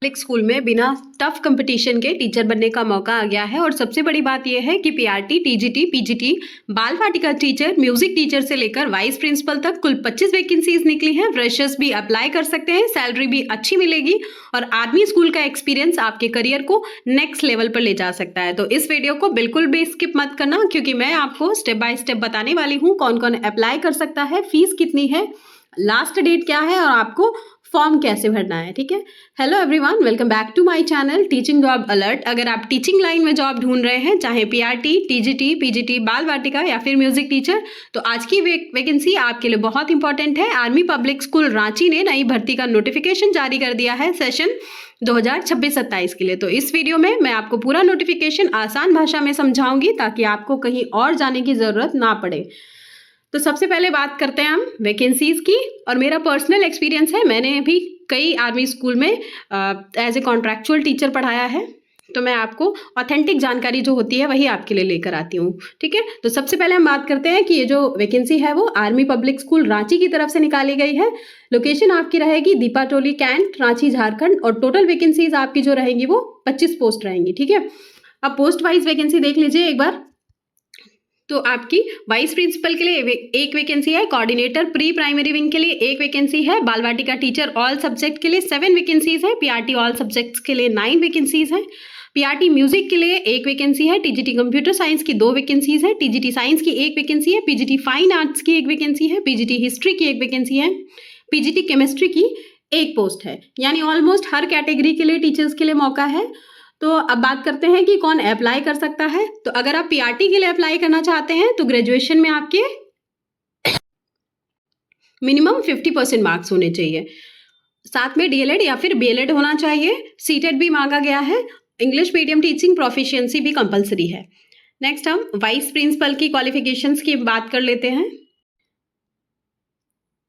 Public school में बिना tough competition के टीचर बनने का मौका आ गया है। और सबसे बड़ी बात यह है कि पीआरटी, टीजीटी, पीजीटी, बाल वाटिका टीचर, म्यूजिक टीचर से लेकर वाइस प्रिंसिपल तक कुल 25 वैकेंसीज निकली हैं। फ्रेशर्स भी अप्लाई कर सकते हैं, सैलरी भी अच्छी मिलेगी और आर्मी स्कूल का एक्सपीरियंस आपके करियर को नेक्स्ट लेवल पर ले जा सकता है। तो इस वीडियो को बिल्कुल भी स्किप मत करना, क्योंकि मैं आपको स्टेप बाय स्टेप बताने वाली हूँ कौन कौन अप्लाई कर सकता है, फीस कितनी है, लास्ट डेट क्या है और आपको फॉर्म कैसे भरना है। ठीक है, hello everyone, welcome back to my channel teaching job alert. अगर आप टीचिंग लाइन में जॉब ढूंढ रहे हैं, चाहे पीआरटी, टीजीटी, पीजीटी, बाल वाटिका या फिर म्यूजिक टीचर, तो आज की वैकेंसी आपके लिए बहुत इंपॉर्टेंट है। आर्मी पब्लिक स्कूल रांची ने नई भर्ती का नोटिफिकेशन जारी कर दिया है सेशन 2026-27 के लिए। तो इस वीडियो में मैं आपको पूरा नोटिफिकेशन आसान भाषा में समझाऊंगी ताकि आपको कहीं और जाने की जरूरत ना पड़े। तो सबसे पहले बात करते हैं हम वैकेंसीज की। और मेरा पर्सनल एक्सपीरियंस है, मैंने भी कई आर्मी स्कूल में एज ए कॉन्ट्रैक्चुअल टीचर पढ़ाया है, तो मैं आपको ऑथेंटिक जानकारी जो होती है वही आपके लिए लेकर आती हूँ। ठीक है, तो सबसे पहले हम बात करते हैं कि ये जो वैकेंसी है वो आर्मी पब्लिक स्कूल रांची की तरफ से निकाली गई है। लोकेशन आपकी रहेगी दीपाटोली कैंट, रांची, झारखंड। और टोटल वैकेंसीज आपकी जो रहेंगी वो 25 पोस्ट रहेंगी। ठीक है, अब पोस्ट वाइज वैकेंसी देख लीजिए एक बार। तो आपकी वाइस प्रिंसिपल के लिए एक वैकेंसी है, कोऑर्डिनेटर प्री प्राइमरी विंग के लिए एक वैकेंसी है, बाल वाटिका टीचर ऑल सब्जेक्ट के लिए 7 वैकेंसीज है, पीआरटी ऑल सब्जेक्ट्स के लिए 9 वैकेंसीज है, पीआरटी म्यूजिक के लिए एक वैकेंसी है, टीजीटी कंप्यूटर साइंस की 2 वैकेंसीज है, टीजीटी साइंस की एक वैकेंसी है, पीजीटी फाइन आर्ट्स की एक वैकेंसी है, पीजीटी हिस्ट्री की एक वैकेंसी है, पीजीटी केमिस्ट्री की एक पोस्ट है। यानी ऑलमोस्ट हर कैटेगरी के लिए टीचर्स के लिए मौका है। तो अब बात करते हैं कि कौन अप्लाई कर सकता है। तो अगर आप पीआरटी के लिए अप्लाई करना चाहते हैं तो ग्रेजुएशन में आपके मिनिमम 50% मार्क्स होने चाहिए, साथ में डीएलएड या फिर बीएलएड होना चाहिए। सीटेट भी मांगा गया है, इंग्लिश मीडियम टीचिंग प्रोफिशिएंसी भी कंपलसरी है। नेक्स्ट हम वाइस प्रिंसिपल की क्वालिफिकेशंस की बात कर लेते हैं।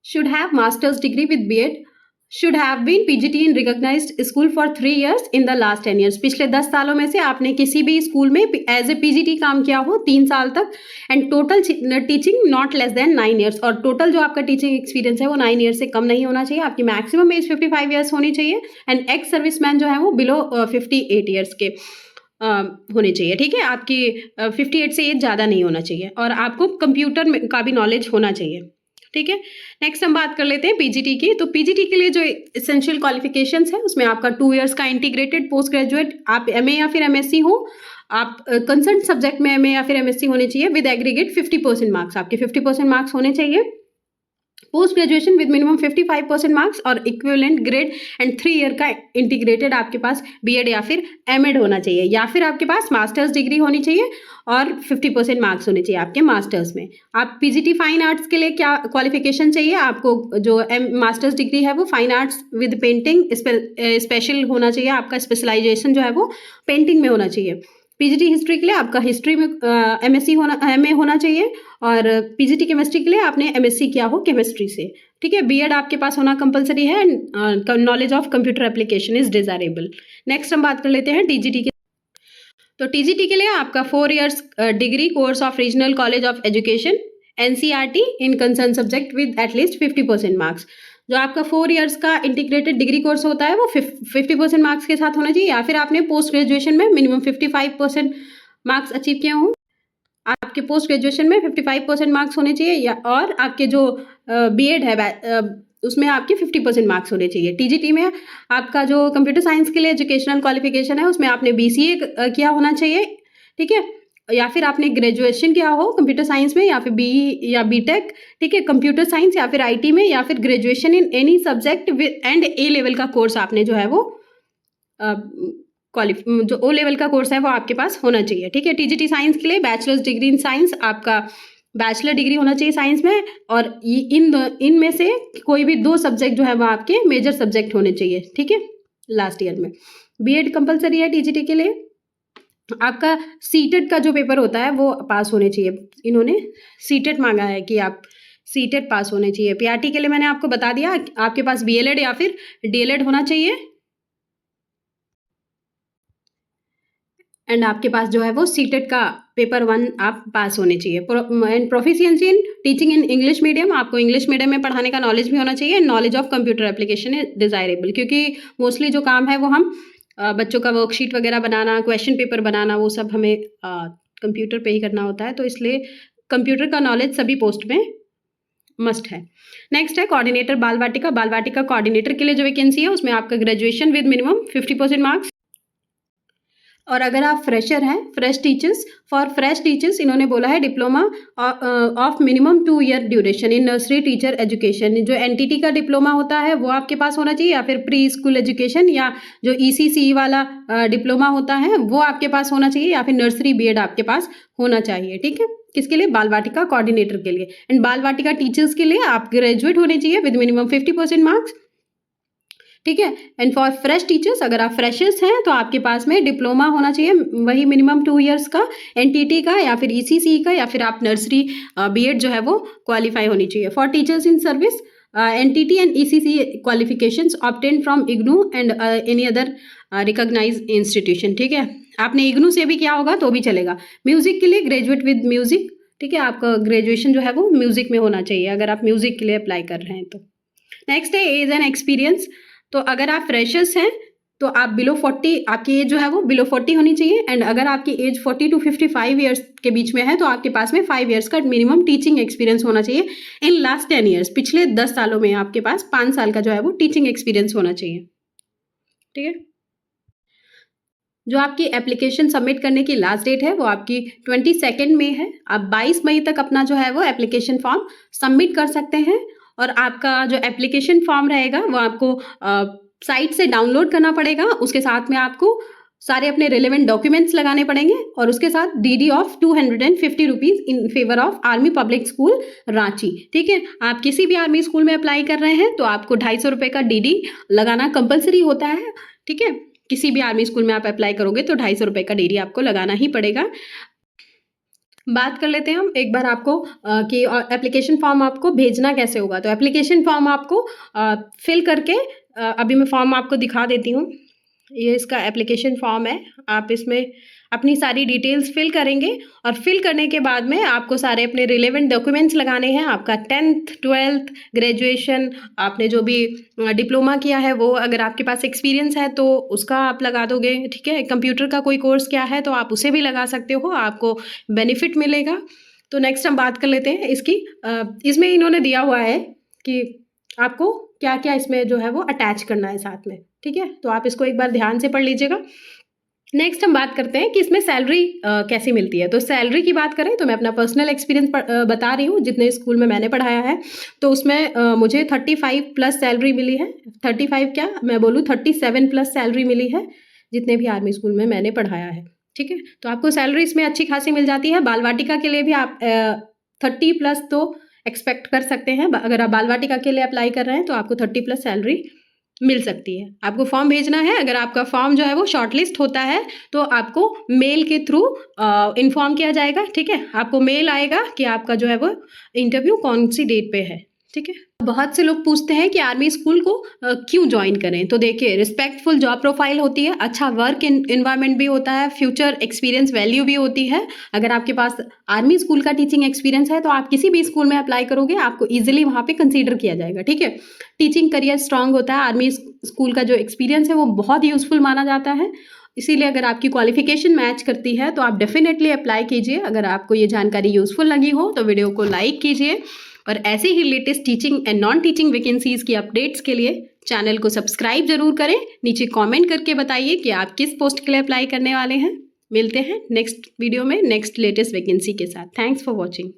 Should have master's degree with BEd, should have been PGT in recognized school for 3 years in the last 10 years। पिछले 10 सालों में से आपने किसी भी स्कूल में एज ए PGT काम किया हो 3 साल तक। And total teaching not less than 9 years। और टोटल जो आपका टीचिंग एक्सपीरियंस है वो 9 years से कम नहीं होना चाहिए। आपकी मैक्सिमम एज 55 years होनी चाहिए। एंड एक्स सर्विसमैन जो है वो बिलो 58 years के होने चाहिए। ठीक है, आपकी 58 से एज ज़्यादा नहीं होना चाहिए और आपको कंप्यूटर का भी नॉलेज होना चाहिए। ठीक है, नेक्स्ट हम बात कर लेते हैं पीजीटी की। तो पीजीटी के लिए जो एसेंशियल क्वालिफिकेशंस है उसमें आपका 2 years का इंटीग्रेटेड पोस्ट ग्रेजुएट, आप एमए या फिर एमएससी हो, आप कंसर्न सब्जेक्ट में एमए या फिर एमएससी होने चाहिए विद एग्रीगेट 50% मार्क्स। आपके 50% मार्क्स होने चाहिए। Post graduation with minimum 55% marks और इक्विवेलेंट ग्रेड एंड 3 year का इंटीग्रेटेड आपके पास बीएड या फिर एमएड होना चाहिए, या फिर आपके पास मास्टर्स डिग्री होनी चाहिए और 50% मार्क्स होने चाहिए आपके मास्टर्स में। आप पीजीटी फाइन आर्ट्स के लिए क्या क्वालिफिकेशन चाहिए, आपको जो मास्टर्स डिग्री है वो fine arts with painting special होना चाहिए। आपका स्पेशलाइजेशन जो है वो पेंटिंग में होना चाहिए। पीजीटी हिस्ट्री के लिए आपका हिस्ट्री में एमएससी होना, एमए होना चाहिए। और पीजीटी केमिस्ट्री के लिए आपने एमएससी किया हो केमिस्ट्री से। ठीक है, बीएड आपके पास होना कंपलसरी है and knowledge of computer application is desirable. Next हम बात कर लेते हैं टीजीटी के। तो टीजीटी के लिए आपका 4 years degree course of regional college of education NCERT in concern subject with at least 50% marks. जो आपका 4 years का इंटीग्रेटेड डिग्री कोर्स होता है वो 50% मार्क्स के साथ होना चाहिए, या फिर आपने पोस्ट ग्रेजुएशन में मिनिमम 55% मार्क्स अचीव किए हों। आपके पोस्ट ग्रेजुएशन में 55% मार्क्स होने चाहिए, या और आपके जो बीएड है उसमें आपके 50% मार्क्स होने चाहिए। टीजीटी में आपका जो कंप्यूटर साइंस के लिए एजुकेशनल क्वालिफिकेशन है उसमें आपने बीसीए किया होना चाहिए। ठीक है, या फिर आपने ग्रेजुएशन किया हो कंप्यूटर साइंस में, या फिर बीई या बीटेक। ठीक है, कंप्यूटर साइंस या फिर आईटी में, या फिर graduation in any subject and A level का कोर्स आपने जो है वो जो ओ लेवल का कोर्स है वो आपके पास होना चाहिए। ठीक है, टीजीटी साइंस के लिए बैचलर्स डिग्री इन साइंस, आपका बैचलर डिग्री होना चाहिए साइंस में, और इनमें से कोई भी 2 सब्जेक्ट जो है वो आपके मेजर सब्जेक्ट होने चाहिए। ठीक है, लास्ट ईयर में बीएड कंपलसरी है टीजीटी के लिए। आपका सीटेट का जो पेपर होता है वो पास होने चाहिए। इन्होंने सीटेट मांगा है कि आप सीटेट पास होने चाहिए। पीआरटी के लिए मैंने आपको बता दिया, आपके पास बीएलएड या फिर डीएलएड होना चाहिए एंड आपके पास जो है वो सीटेट का पेपर 1 आप पास होने चाहिए। And proficiency in teaching in English medium, आपको इंग्लिश मीडियम में पढ़ाने का नॉलेज भी होना चाहिए। Knowledge of computer application is desirable, क्योंकि मोस्टली जो काम है वो हम बच्चों का वर्कशीट वगैरह बनाना, क्वेश्चन पेपर बनाना, वो सब हमें कंप्यूटर पे ही करना होता है, तो इसलिए कंप्यूटर का नॉलेज सभी पोस्ट में मस्ट है। नेक्स्ट है कोऑर्डिनेटर बाल वाटिका। बाल वाटिका कोऑर्डिनेटर के लिए जो वैकेंसी है उसमें आपका ग्रेजुएशन विद मिनिमम 50% मार्क्स। और अगर आप फ्रेशर हैं, fresh teachers, for fresh teachers इन्होंने बोला है diploma of minimum 2 year duration in nursery teacher education. जो एनटीटी का डिप्लोमा होता है वो आपके पास होना चाहिए, या फिर प्री स्कूल एजुकेशन, या जो ईसीसी वाला डिप्लोमा होता है वो आपके पास होना चाहिए, या फिर नर्सरी बीएड आपके पास होना चाहिए। ठीक है, किसके लिए? बाल वाटिका कोऑर्डिनेटर के लिए। एंड बाल वाटिका टीचर्स के लिए आप ग्रेजुएट होने चाहिए विद मिनिमम 50% मार्क्स। ठीक है, एंड फॉर फ्रेश टीचर्स, अगर आप फ्रेशर्स हैं तो आपके पास में डिप्लोमा होना चाहिए, वही मिनिमम 2 इयर्स का, एनटीटी का या फिर ईसीसी का, या फिर आप नर्सरी बीएड जो है वो क्वालिफाई होनी चाहिए। For teachers in service, NTT and ECC qualifications obtain from IGNOU and any other recognised institution. ठीक है, आपने इग्नू से भी किया होगा तो भी चलेगा। म्यूजिक के लिए ग्रेजुएट विद म्यूजिक। ठीक है, आपका ग्रेजुएशन जो है वो म्यूजिक में होना चाहिए अगर आप म्यूजिक के लिए अप्लाई कर रहे हैं तो। नेक्स्ट है एज एंड एक्सपीरियंस। तो अगर आप फ्रेशर्स हैं तो आप बिलो 40, आपकी एज जो है वो बिलो 40 होनी चाहिए। एंड अगर आपकी एज 40 to 55 ईयर्स के बीच में है तो आपके पास में 5 ईयर्स का मिनिमम टीचिंग एक्सपीरियंस होना चाहिए। इन लास्ट 10 ईयर्स, पिछले 10 सालों में आपके पास 5 साल का जो है वो टीचिंग एक्सपीरियंस होना चाहिए। ठीक है, जो आपकी एप्लीकेशन सबमिट करने की लास्ट डेट है वो आपकी 22 मई है। आप 22 मई तक अपना जो है वो एप्लीकेशन फॉर्म सबमिट कर सकते हैं। और आपका जो एप्लीकेशन फॉर्म रहेगा वो आपको साइट से डाउनलोड करना पड़ेगा। उसके साथ में आपको सारे अपने रिलेवेंट डॉक्यूमेंट्स लगाने पड़ेंगे, और उसके साथ DD of 250 rupees in favour of army public school Ranchi. ठीक है, आप किसी भी आर्मी स्कूल में अप्लाई कर रहे हैं तो आपको 250 रुपये का डीडी लगाना कंपलसरी होता है। ठीक है, किसी भी आर्मी स्कूल में आप अप्लाई करोगे तो 250 रुपये का डीडी आपको लगाना ही पड़ेगा। बात कर लेते हैं हम एक बार आपको कि एप्लीकेशन फॉर्म आपको भेजना कैसे होगा। तो एप्लीकेशन फॉर्म आपको फिल करके अभी मैं फॉर्म आपको दिखा देती हूँ। ये इसका एप्लीकेशन फॉर्म है। आप इसमें अपनी सारी डिटेल्स फिल करेंगे, और फिल करने के बाद में आपको सारे अपने रिलेवेंट डॉक्यूमेंट्स लगाने हैं। आपका 10th 12th ग्रेजुएशन, आपने जो भी डिप्लोमा किया है वो, अगर आपके पास एक्सपीरियंस है तो उसका आप लगा दोगे। ठीक है, कंप्यूटर का कोई कोर्स किया है तो आप उसे भी लगा सकते हो, आपको बेनिफिट मिलेगा। तो नेक्स्ट हम बात कर लेते हैं इसकी। इसमें इन्होंने दिया हुआ है कि आपको क्या क्या इसमें जो है वो अटैच करना है साथ में। ठीक है, तो आप इसको एक बार ध्यान से पढ़ लीजिएगा। नेक्स्ट हम बात करते हैं कि इसमें सैलरी कैसी मिलती है। तो सैलरी की बात करें तो मैं अपना पर्सनल एक्सपीरियंस बता रही हूँ। जितने स्कूल में मैंने पढ़ाया है तो उसमें मुझे 35 प्लस सैलरी मिली है। 35 क्या मैं बोलूँ, 37 प्लस सैलरी मिली है जितने भी आर्मी स्कूल में मैंने पढ़ाया है। ठीक है, तो आपको सैलरी इसमें अच्छी खासी मिल जाती है। बाल वाटिका के लिए भी आप 30 प्लस तो एक्सपेक्ट कर सकते हैं। अगर आप बाल वाटिका के लिए अप्लाई कर रहे हैं तो आपको 30 प्लस सैलरी मिल सकती है। आपको फॉर्म भेजना है। अगर आपका फॉर्म जो है वो शॉर्टलिस्ट होता है तो आपको मेल के थ्रू इन्फॉर्म किया जाएगा। ठीक है, आपको मेल आएगा कि आपका जो है वो इंटरव्यू कौन सी डेट पे है। ठीक है, बहुत से लोग पूछते हैं कि आर्मी स्कूल को क्यों ज्वाइन करें। तो देखिए, रिस्पेक्टफुल जॉब प्रोफाइल होती है, अच्छा वर्क इन्वायरमेंट भी होता है, फ्यूचर एक्सपीरियंस वैल्यू भी होती है। अगर आपके पास आर्मी स्कूल का टीचिंग एक्सपीरियंस है तो आप किसी भी स्कूल में अप्लाई करोगे, आपको ईजिली वहाँ पे कंसीडर किया जाएगा। ठीक है, टीचिंग करियर स्ट्रांग होता है। आर्मी स्कूल का जो एक्सपीरियंस है वो बहुत यूजफुल माना जाता है। इसीलिए अगर आपकी क्वालिफिकेशन मैच करती है तो आप डेफिनेटली अप्लाई कीजिए। अगर आपको ये जानकारी यूजफुल लगी हो तो वीडियो को लाइक कीजिए, और ऐसे ही latest teaching and non teaching vacancies की अपडेट्स के लिए चैनल को सब्सक्राइब जरूर करें। नीचे कमेंट करके बताइए कि आप किस पोस्ट के लिए अप्लाई करने वाले हैं। मिलते हैं नेक्स्ट वीडियो में नेक्स्ट लेटेस्ट वैकेंसी के साथ। Thanks for watching.